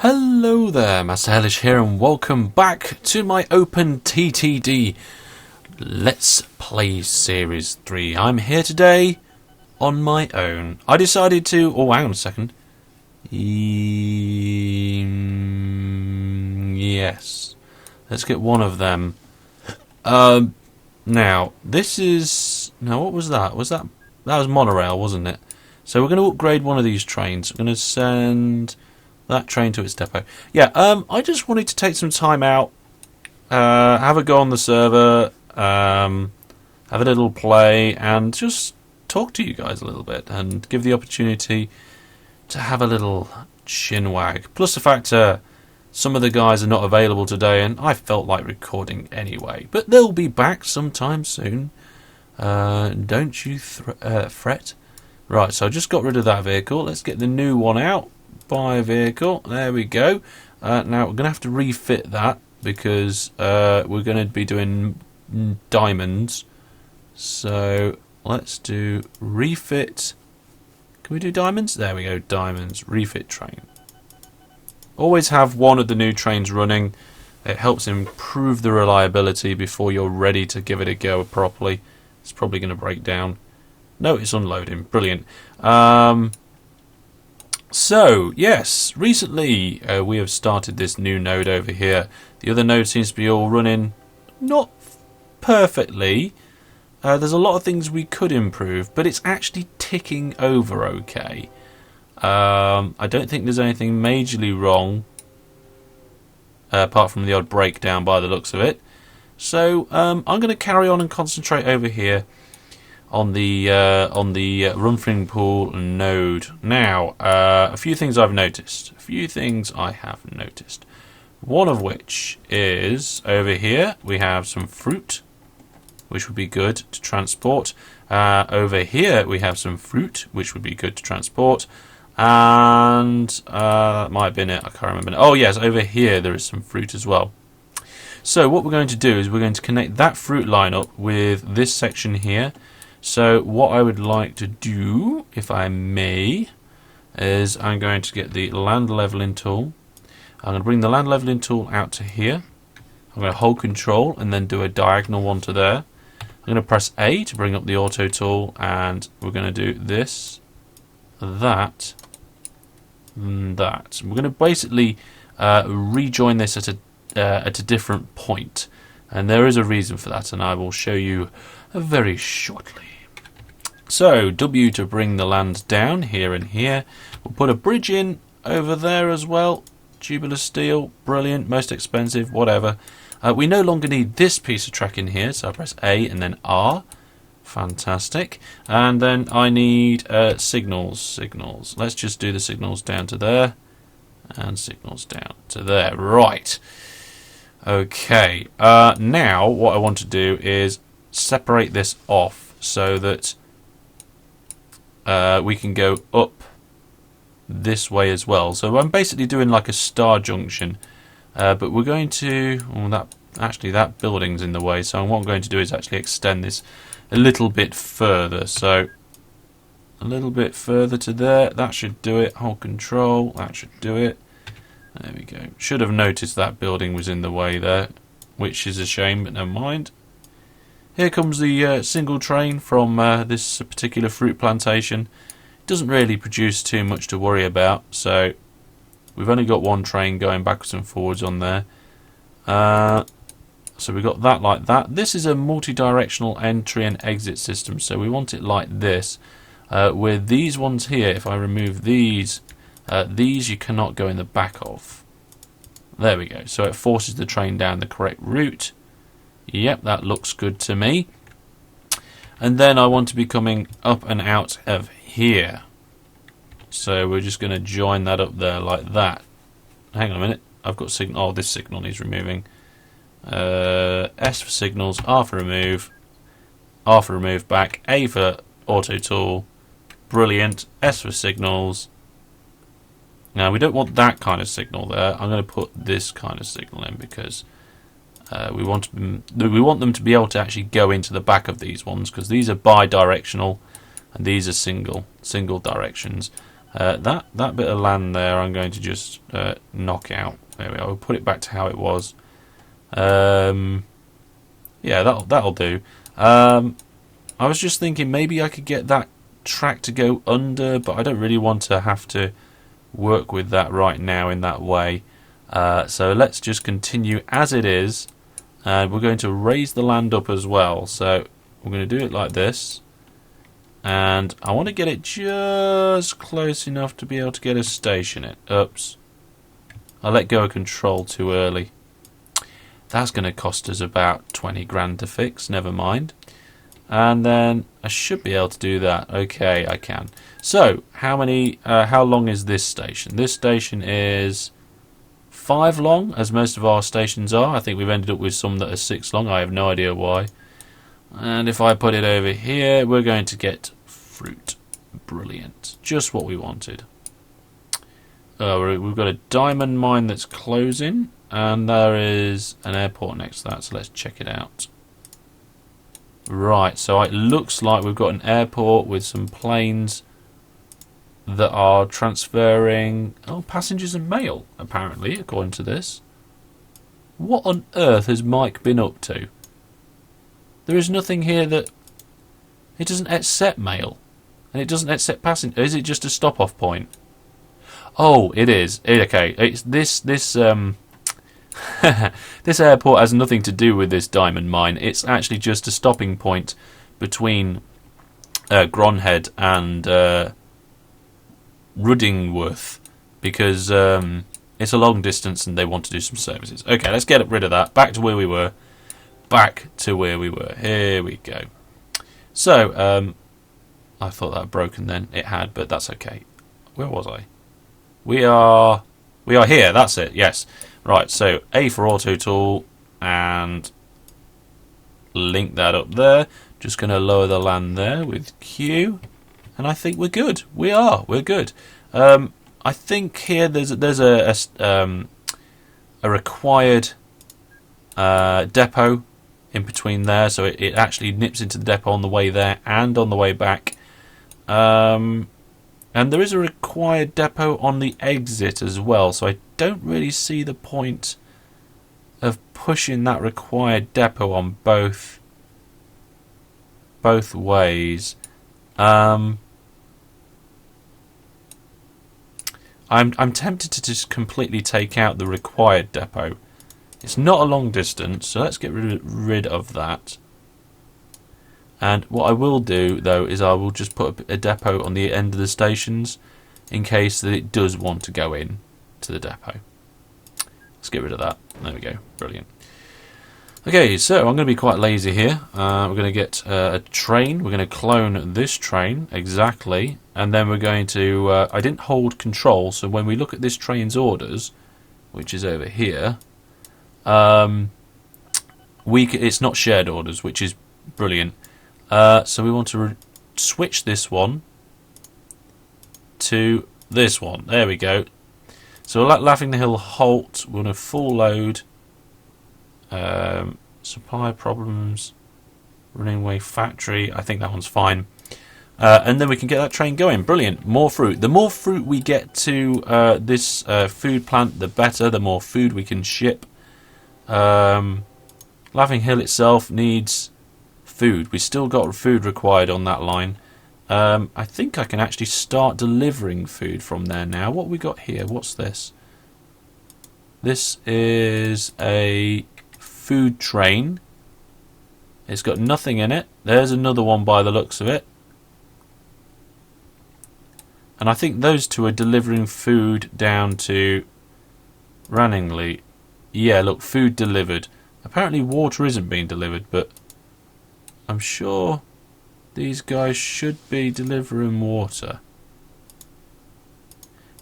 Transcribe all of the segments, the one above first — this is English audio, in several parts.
Hello there, Master Hellish here, and welcome back to my OpenTTD Let's Play Series 3. I'm here today on my own. I decided to... Oh, hang on a second. Yes. Let's get one of them. Now, this is... Now, what was that? That was monorail, wasn't it? So we're going to upgrade one of these trains. I'm going to send... that train to its depot. Yeah, I just wanted to take some time out, have a go on the server, have a little play, and just talk to you guys a little bit, and give the opportunity to have a little chinwag. Plus the fact some of the guys are not available today, and I felt like recording anyway. But they'll be back sometime soon. Don't you fret. Right, so I just got rid of that vehicle. Let's get the new one out. Buy a vehicle. There we go. Now we're going to have to refit that because we're going to be doing diamonds. So let's do refit. Can we do diamonds? There we go. Diamonds. Refit train. Always have one of the new trains running. It helps improve the reliability before you're ready to give it a go properly. It's probably going to break down. No, it's unloading. Brilliant. So, yes, recently we have started this new node over here. The other node seems to be all running not perfectly. There's a lot of things we could improve, but it's actually ticking over okay. I don't think there's anything majorly wrong, apart from the odd breakdown by the looks of it. So, I'm going to carry on and concentrate over here on the Runfring Pool node. Now, a few things I've noticed. One of which is over here we have some fruit, which would be good to transport. Over here we have some fruit, which would be good to transport. And that might have been it. I can't remember. Oh yes, over here there is some fruit as well. So what we're going to do is we're going to connect that fruit line up with this section here. So what I would like to do, if I may, is I'm going to get the land leveling tool. I'm going to bring the land leveling tool out to here. I'm going to hold control and then do a diagonal one to there. I'm going to press A to bring up the auto tool, and we're going to do this, that, and that. We're going to basically rejoin this at a different point, and there is a reason for that, and I will show you very shortly. So, W to bring the land down here and here. We'll put a bridge in over there as well. Tubular steel, brilliant, most expensive, whatever. We no longer need this piece of track in here, so I press A and then R. Fantastic. And then I need signals. Let's just do the signals down to there. And signals down to there. Right. Okay. Now, what I want to do is separate this off so that we can go up this way as well. So I'm basically doing like a star junction, but we're going to... Oh, that building's in the way, so what I'm going to do is actually extend this a little bit further. So a little bit further to there. That should do it. Hold control. That should do it. There we go. Should have noticed that building was in the way there, which is a shame, but never mind. Here comes the single train from this particular fruit plantation. It doesn't really produce too much to worry about, so we've only got one train going backwards and forwards on there. So we've got that like that. This is a multi-directional entry and exit system, so we want it like this. With these ones here, if I remove these you cannot go in the back of. There we go. So it forces the train down the correct route. Yep, that looks good to me. And then I want to be coming up and out of here. So we're just going to join that up there like that. Hang on a minute. I've got signal. Oh, this signal needs removing. S for signals, R for remove, R for remove back, A for auto tool. Brilliant. S for signals. Now we don't want that kind of signal there. I'm going to put this kind of signal in because we want them to be able to actually go into the back of these ones, because these are bi-directional and these are single directions. That bit of land there, I'm going to just knock out. There we go. I'll put it back to how it was. Yeah, that'll do. I was just thinking maybe I could get that track to go under, but I don't really want to have to work with that right now in that way. So let's just continue as it is. We're going to raise the land up as well. So we're going to do it like this. And I want to get it just close enough to be able to get a station in. Oops. I let go of control too early. That's going to cost us about 20 grand to fix. Never mind. And then I should be able to do that. Okay, I can. So, how long is this station? This station is 5 long, as most of our stations are. I think we've ended up with some that are 6 long. I have no idea why. And if I put it over here, we're going to get fruit. Brilliant. Just what we wanted. We've got a diamond mine that's closing, and there is an airport next to that, so let's check it out. Right, so it looks like we've got an airport with some planes that are transferring passengers and mail, apparently, according to this. What on earth has Mike been up to? There is nothing here that... It doesn't accept mail. And it doesn't accept passengers. Is it just a stop-off point? Oh, it is. Okay, it's this this airport has nothing to do with this diamond mine. It's actually just a stopping point between Gronhead and Ruddingworth, because it's a long distance and they want to do some services. Okay, let's get rid of that. Back to where we were. Here we go. So, I thought that had broken then. It had, but that's okay. Where was I? We are here. That's it. Yes. Right. So A for auto tool and link that up there. Just going to lower the land there with Q, and I think we're good. We're good. I think here there's a required depot in between there, so it actually nips into the depot on the way there and on the way back. And there is a required depot on the exit as well, so I don't really see the point of pushing that required depot on both ways. I'm tempted to just completely take out the required depot. It's not a long distance, so let's get rid of that. And what I will do, though, is I will just put a depot on the end of the stations in case that it does want to go in to the depot. Let's get rid of that. There we go. Brilliant. Okay, so I'm going to be quite lazy here. We're going to get a train. We're going to clone this train, exactly. And then we're going to... I didn't hold control, so when we look at this train's orders, which is over here, it's not shared orders, which is brilliant. So we want to switch this one to this one. There we go. So Laughing the Hill halt. We're going to full load. Supply problems. Running away factory. I think that one's fine. And then we can get that train going. Brilliant. More fruit. The more fruit we get to this food plant, the better. The more food we can ship. Laughing Hill itself needs food. We still got food required on that line. I think I can actually start delivering food from there now. What we got here? What's this? This is a food train. It's got nothing in it. There's another one by the looks of it. And I think those two are delivering food down to Ranningley. Yeah, look, food delivered. Apparently water isn't being delivered, but I'm sure these guys should be delivering water.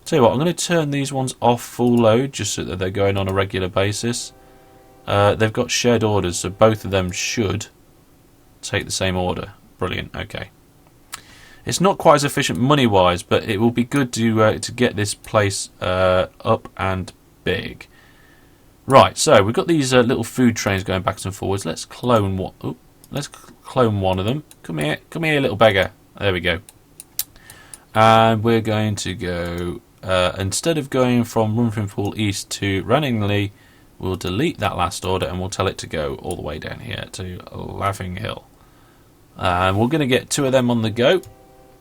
Tell you what, I'm going to turn these ones off full load just so that they're going on a regular basis. They've got shared orders, so both of them should take the same order. Brilliant, okay. It's not quite as efficient money-wise, but it will be good to get this place up and big. Right, so we've got these little food trains going backwards and forwards. Let's clone one. Let's clone one of them. Come here, little beggar. There we go. And we're going to go, instead of going from Runford East to Ranningley, we'll delete that last order and we'll tell it to go all the way down here to Laughing Hill. And we're going to get 2 of them on the go.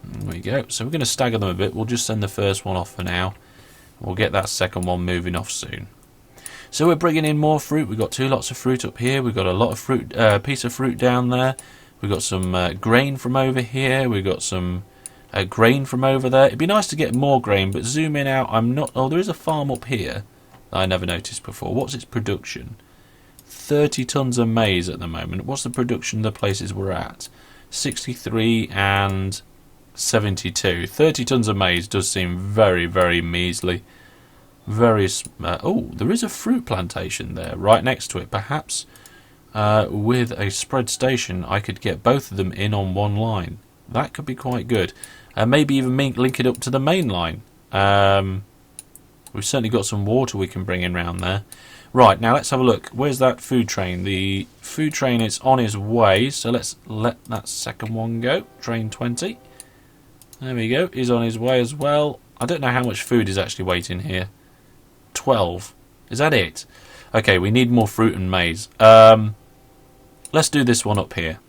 There we go. So we're going to stagger them a bit. We'll just send the first one off for now. We'll get that second one moving off soon. So we're bringing in more fruit. We've got 2 lots of fruit up here. We've got a lot of fruit, piece of fruit down there. We've got some grain from over here. We've got some grain from over there. It'd be nice to get more grain, but zoom in out. I'm not. Oh, there is a farm up here that I never noticed before. What's its production? 30 tons of maize at the moment. What's the production of the places we're at? 63 and 72. 30 tons of maize does seem very, very measly. Very. Oh, there is a fruit plantation there right next to it. Perhaps with a spread station, I could get both of them in on one line. That could be quite good. Maybe even link it up to the main line. We've certainly got some water we can bring in round there. Right, now let's have a look. Where's that food train? The food train is on its way, so let's let that second one go. Train 20. There we go. He's on his way as well. I don't know how much food is actually waiting here. 12. Is that it? Okay, we need more fruit and maize. Let's do this one up here.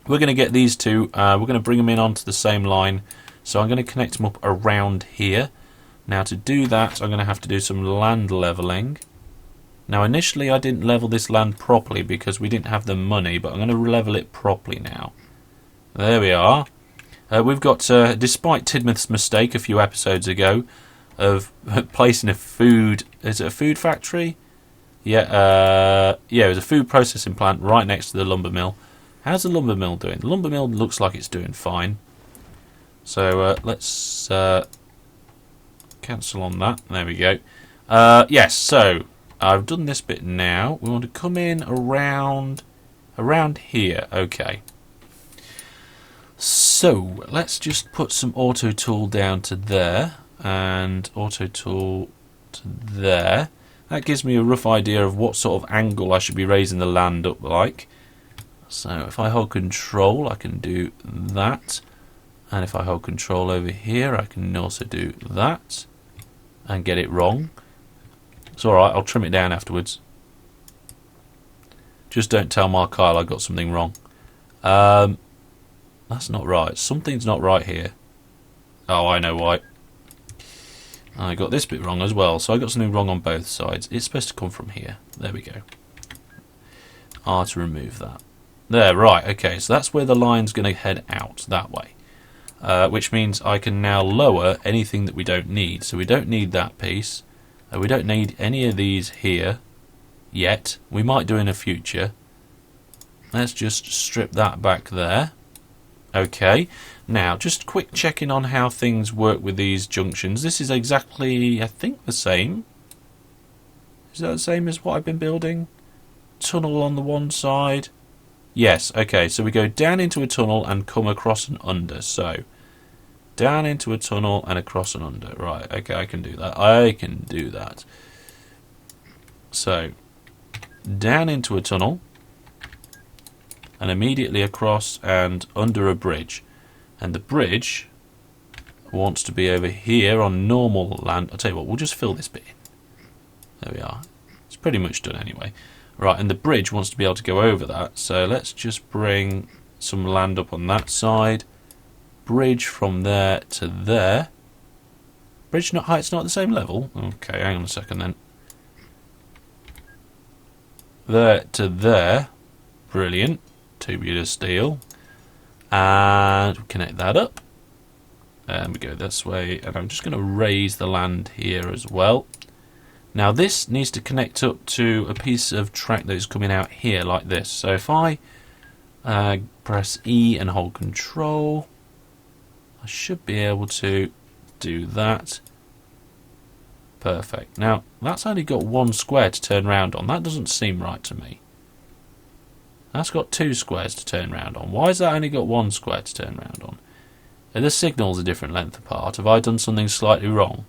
We're going to get these 2. We're going to bring them in onto the same line. So I'm going to connect them up around here. Now to do that, I'm going to have to do some land levelling. Now initially I didn't level this land properly because we didn't have the money, but I'm going to level it properly now. There we are. We've got, despite Tidmouth's mistake a few episodes ago of placing a food... Is it a food factory? Yeah, it was a food processing plant right next to the lumber mill. How's the lumber mill doing? The lumber mill looks like it's doing fine. So let's cancel on that. There we go. Yes, so I've done this bit now. We want to come in around here. Okay. So let's just put some auto tool down to there and auto tool to there. That gives me a rough idea of what sort of angle I should be raising the land up like. So if I hold control, I can do that. And if I hold control over here, I can also do that and get it wrong. It's alright, I'll trim it down afterwards. Just don't tell Mark Kyle I got something wrong. That's not right. Something's not right here. Oh, I know why. I got this bit wrong as well. So I got something wrong on both sides. It's supposed to come from here. There we go. R to remove that. There, right. Okay, so that's where the line's going to head out, that way. Which means I can now lower anything that we don't need. So we don't need that piece. We don't need any of these here yet. We might do in the future. Let's just strip that back there. Okay, now just quick checking on how things work with these junctions. This is exactly, I think, the same. Is that the same as what I've been building? Tunnel on the one side. Yes, okay, so we go down into a tunnel and come across and under. So, down into a tunnel and across and under. Right, okay, I can do that. I can do that. So, down into a tunnel. And immediately across and under a bridge. And the bridge wants to be over here on normal land. I'll tell you what, we'll just fill this bit in. There we are. It's pretty much done anyway. Right, and the bridge wants to be able to go over that. So let's just bring some land up on that side. Bridge from there to there. Bridge not height's not at the same level? Okay, hang on a second then. There to there. Brilliant. Tubular steel, and connect that up, and we go this way, and I'm just going to raise the land here as well. Now this needs to connect up to a piece of track that is coming out here like this. So if I press E and hold control, I should be able to do that. Perfect. Now that's only got one square to turn around on. That doesn't seem right to me. That's got 2 squares to turn round on. Why has that only got 1 square to turn round on? Are the signals a different length apart? Have I done something slightly wrong?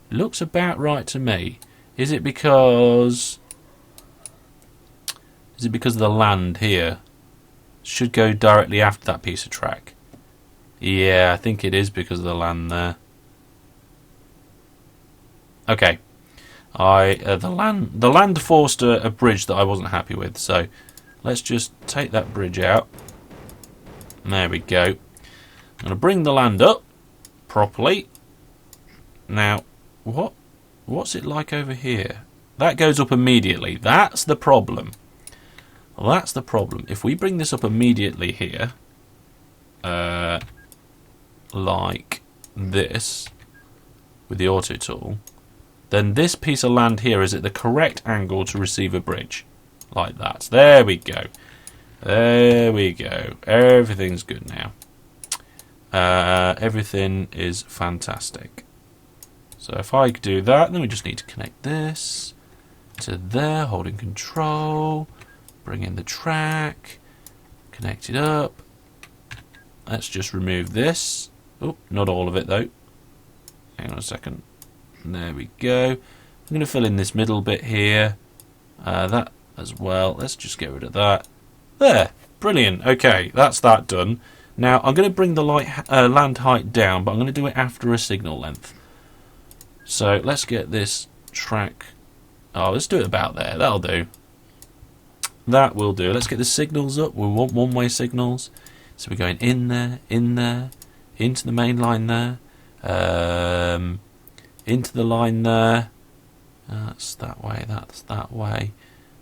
It looks about right to me. Is it because of the land here? Should go directly after that piece of track. Yeah, I think it is because of the land there. Okay. The land forced a bridge that I wasn't happy with, so let's just take that bridge out. There we go. I'm going to bring the land up properly. Now, what's it like over here? That goes up immediately. That's the problem. Well, that's the problem. If we bring this up immediately here, like this, with the auto tool, then this piece of land here is at the correct angle to receive a bridge. Like that. There we go. There we go. Everything's good now. Everything is fantastic. So if I do that, then we just need to connect this to there, holding control, bring in the track, connect it up. Let's just remove this. Oh, not all of it though. Hang on a second. There we go. I'm going to fill in this middle bit here. That as well. Let's just get rid of that. There. Brilliant. Okay, that's that done. Now, I'm going to bring the land height down, but I'm going to do it after a signal length. So, let's get this track... Oh, let's do it about there. That'll do. That will do. Let's get the signals up. We want one-way signals. So we're going in there, into the main line there, into the line there. That's that way, that's that way.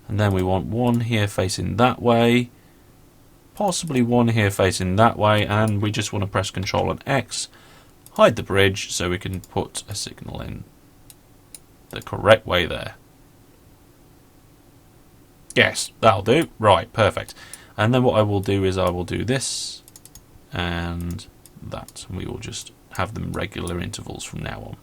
And then we want one here facing that way. Possibly one here facing that way. And we just want to press Control and X. Hide the bridge so we can put a signal in the correct way there. Yes, that'll do. Right, perfect. And then what I will do is I will do this and that. And we will just have them regular intervals from now on.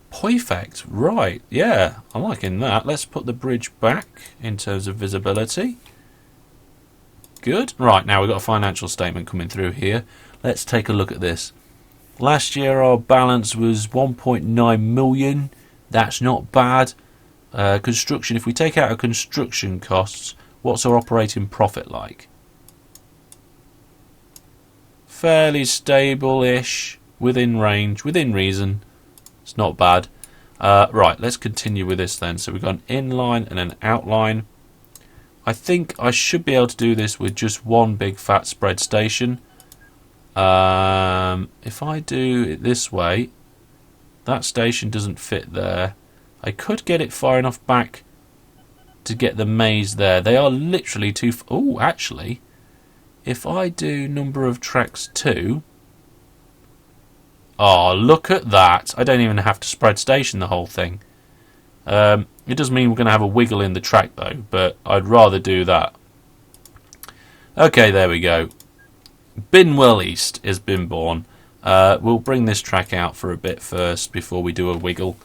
Perfect. Right, yeah, I'm liking that. Let's put the bridge back in terms of visibility. Good. Right, now we've got a financial statement coming through here. Let's take a look at this. Last year our balance was 1.9 million. That's not bad. Construction, if we take out our construction costs, what's our operating profit like? Fairly stable-ish, within range, within reason. It's not bad. Right, let's continue with this then. So we've got an inline and an outline. I think I should be able to do this with just one big fat spread station. If I do it this way, that station doesn't fit there. I could get it far enough back to get the maze there. They are literally too... Oh, actually, if I do number of tracks 2... Oh, look at that. I don't even have to spread station the whole thing. It does mean we're going to have a wiggle in the track, though, but I'd rather do that. Okay, there we go. Binwell East has been born. We'll bring this track out for a bit first before we do a wiggle.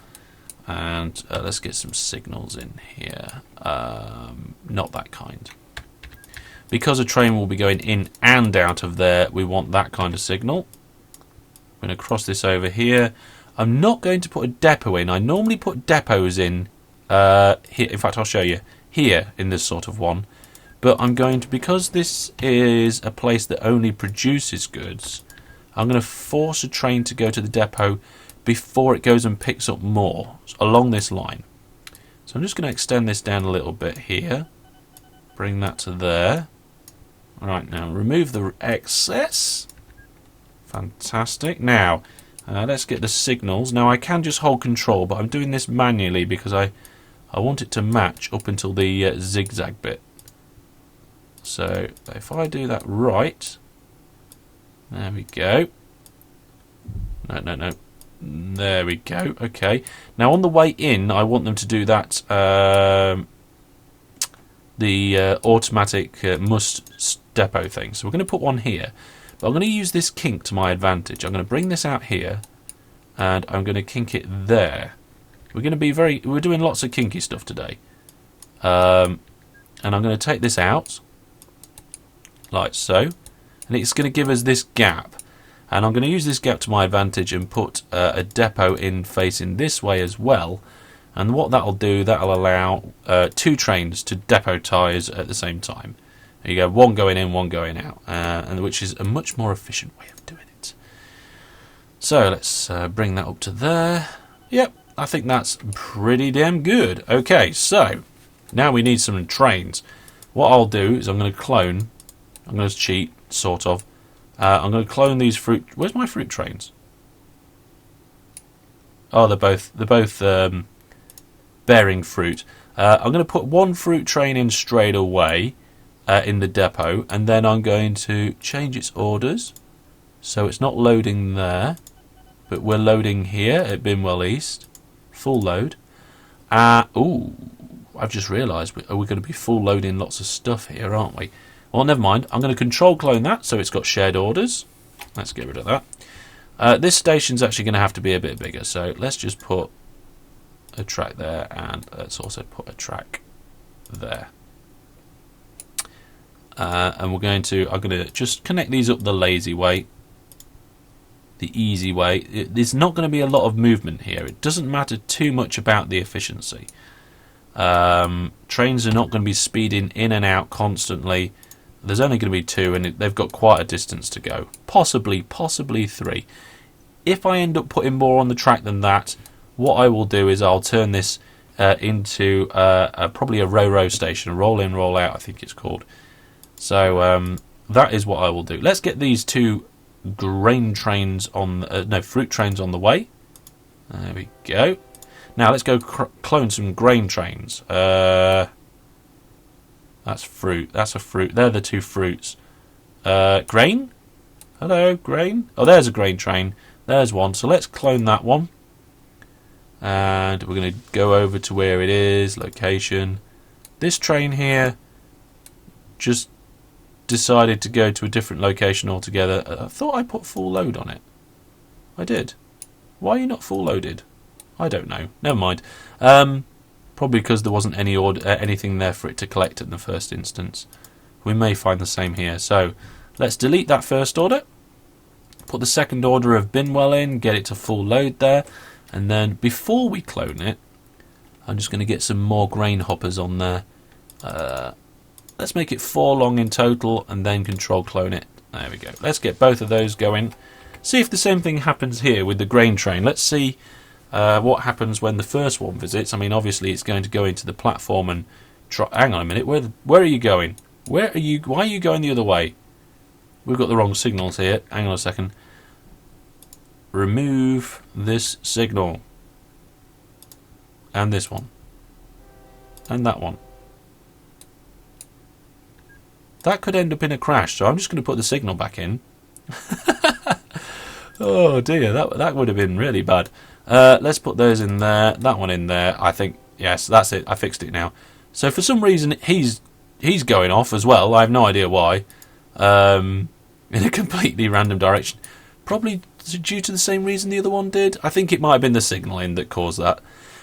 And let's get some signals in here. Not that kind. Because a train will be going in and out of there, we want that kind of signal. I'm going to cross this over here. I'm not going to put a depot in. I normally put depots in here. In fact, I'll show you here in this sort of one. But I'm going to, because this is a place that only produces goods, I'm going to force a train to go to the depot before it goes and picks up more along this line. So I'm just going to extend this down a little bit here. Bring that to there. Right, now remove the excess. Fantastic. Now, let's get the signals. Now, I can just hold control, but I'm doing this manually because I want it to match up until the zigzag bit. So, if I do that right, there we go. No. There we go. Okay. Now, on the way in, I want them to do that, the automatic must depot thing. So, we're going to put one here. But I'm going to use this kink to my advantage. I'm going to bring this out here, and I'm going to kink it there. We're going to be we're doing lots of kinky stuff today. And I'm going to take this out, like so, and it's going to give us this gap. And I'm going to use this gap to my advantage and put a depot in facing this way as well. And what that'll do, that'll allow 2 trains to depotize at the same time. There you go, one going in, one going out, and which is a much more efficient way of doing it. So let's bring that up to there. Yep, I think that's pretty damn good. Okay, so now we need some trains. What I'll do is I'm going to clone. I'm going to cheat, sort of. I'm going to clone these fruit. Where's my fruit trains? Oh, they're both bearing fruit. I'm going to put one fruit train in straight away in the depot, and then I'm going to change its orders so it's not loading there, but we're loading here at Binwell East. Full load. Ooh, I've just realised we're going to be full loading lots of stuff here, aren't we? Well, never mind. I'm going to control clone that so it's got shared orders. Let's get rid of that. This station's actually going to have to be a bit bigger, so let's just put a track there, and let's also put a track there. And I'm going to just connect these up the lazy way, the easy way. There's not going to be a lot of movement here. It doesn't matter too much about the efficiency. Trains are not going to be speeding in and out constantly. There's only going to be two, and they've got quite a distance to go. Possibly 3. If I end up putting more on the track than that, what I will do is I'll turn this into probably a row station, a roll in, roll out, I think it's called. So that is what I will do. Let's get these two fruit trains on the way. There we go. Now let's go clone some grain trains. That's fruit. That's a fruit. They're the two fruits. Grain? Hello, grain. Oh, there's a grain train. There's one. So let's clone that one. And we're going to go over to where it is. Location. This train here just decided to go to a different location altogether. I thought I put full load on it. I did. Why are you not full loaded? I don't know. Never mind. Probably because there wasn't anything there for it to collect in the first instance. We may find the same here. So let's delete that first order. Put the second order of Binwell in. Get it to full load there. And then before we clone it, I'm just going to get some more grain hoppers on there. Let's make it 4 long in total and then control clone it. There we go. Let's get both of those going. See if the same thing happens here with the grain train. Let's see what happens when the first one visits. I mean, obviously it's going to go into the platform and try. Hang on a minute. Where are you going? Why are you going the other way? We've got the wrong signals here. Hang on a second. Remove this signal. And this one. And that one. That could end up in a crash, so I'm just going to put the signal back in. Oh dear, that would have been really bad. Let's put those in there, that one in there. I think, yes, that's it. I fixed it now. So for some reason, he's going off as well. I have no idea why. In a completely random direction. Probably due to the same reason the other one did. I think it might have been the signalling that caused that.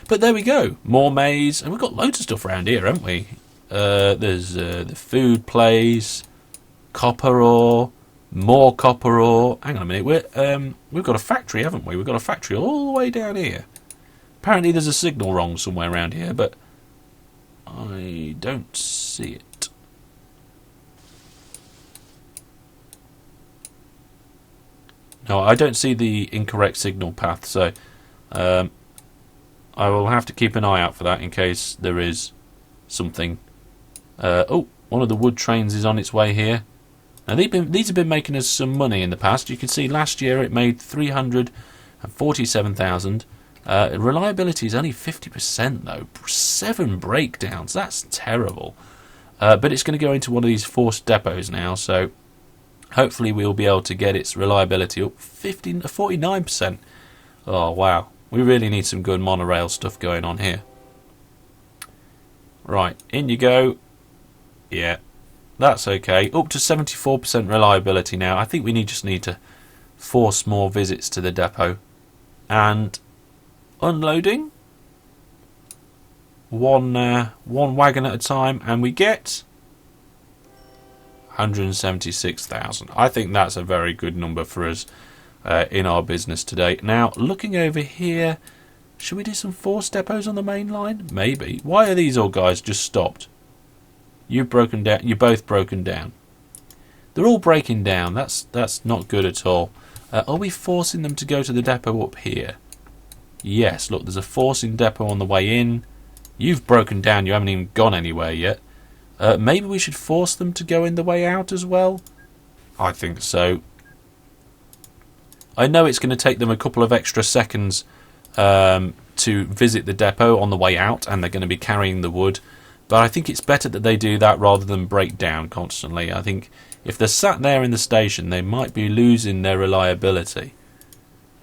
But there we go. More maize. And we've got loads of stuff around here, haven't we? There's the food place, copper ore, more copper ore. Hang on a minute, we've got a factory, haven't we? We've got a factory all the way down here. Apparently there's a signal wrong somewhere around here, but I don't see it. No, I don't see the incorrect signal path, so I will have to keep an eye out for that in case there is something. Oh, one of the wood trains is on its way here. Now these have been making us some money in the past. You can see last year it made 347,000. Reliability is only 50% though. 7 breakdowns. That's terrible. But it's going to go into one of these forced depots now, so hopefully we'll be able to get its reliability up 49%. Oh wow, we really need some good monorail stuff going on here. Right, in you go. Yeah, that's okay. Up to 74% reliability now. I think we just need to force more visits to the depot. And unloading. One wagon at a time, and we get 176,000. I think that's a very good number for us in our business today. Now, looking over here, should we do some force depots on the main line? Maybe. Why are these old guys just stopped? You've broken down. You're both broken down. They're all breaking down. That's not good at all. Are we forcing them to go to the depot up here? Yes, look, there's a forcing depot on the way in. You've broken down. You haven't even gone anywhere yet. Maybe we should force them to go in the way out as well? I think so. I know it's going to take them a couple of extra seconds to visit the depot on the way out, and they're going to be carrying the wood. But I think it's better that they do that rather than break down constantly. I think if they're sat there in the station, they might be losing their reliability.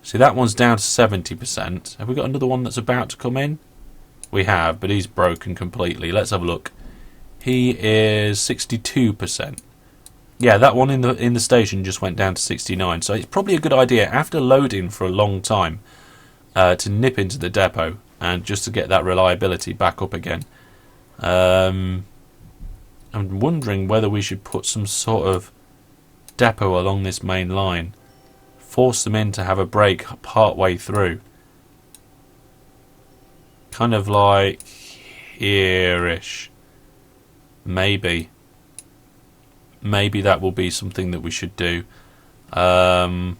See, that one's down to 70%. Have we got another one that's about to come in? We have, but he's broken completely. Let's have a look. He is 62%. Yeah, that one in the station just went down to 69. So it's probably a good idea, after loading for a long time, to nip into the depot and just to get that reliability back up again. I'm wondering whether we should put some sort of depot along this main line. Force them in to have a break part way through. Kind of like here-ish. Maybe that will be something that we should do. I'm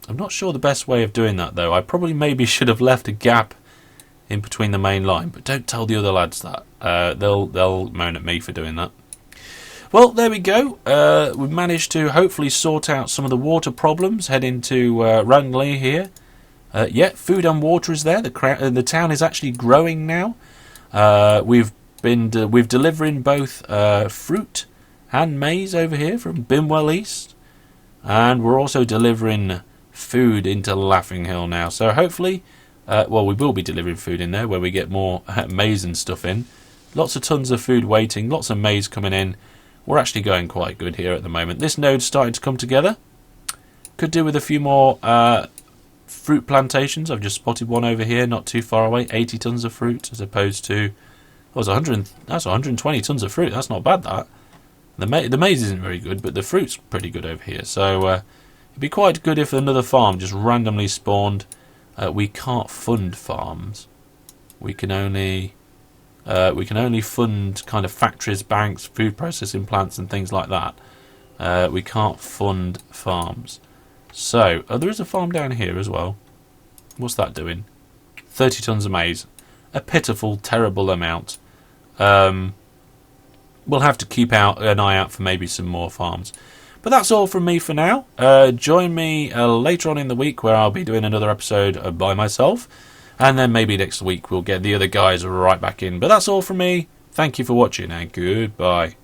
not sure the best way of doing that, though. I probably maybe should have left a gap in between the main line, but don't tell the other lads that. They'll moan at me for doing that. Well, there we go. We've managed to hopefully sort out some of the water problems. Head into Rangley here. Yeah, food and water is there. The town is actually growing now. We've delivering both fruit and maize over here from Bimwell East, and we're also delivering food into Laughing Hill now. So hopefully, well, we will be delivering food in there where we get more maize and stuff in. Lots of tons of food waiting, lots of maize coming in. We're actually going quite good here at the moment. This node's starting to come together. Could do with a few more fruit plantations. I've just spotted one over here, not too far away. 80 tons of fruit as opposed to... Oh, that's 120 tons of fruit. That's not bad, that. The maize isn't very good, but the fruit's pretty good over here. So it'd be quite good if another farm just randomly spawned. We can't fund farms. We can only fund kind of factories, banks, food processing plants, and things like that. We can't fund farms. So there is a farm down here as well. What's that doing? 30 tons of maize. A pitiful, terrible amount. We'll have to keep an eye out for maybe some more farms. But that's all from me for now. Join me later on in the week where I'll be doing another episode by myself. And then maybe next week we'll get the other guys right back in. But that's all from me. Thank you for watching and goodbye.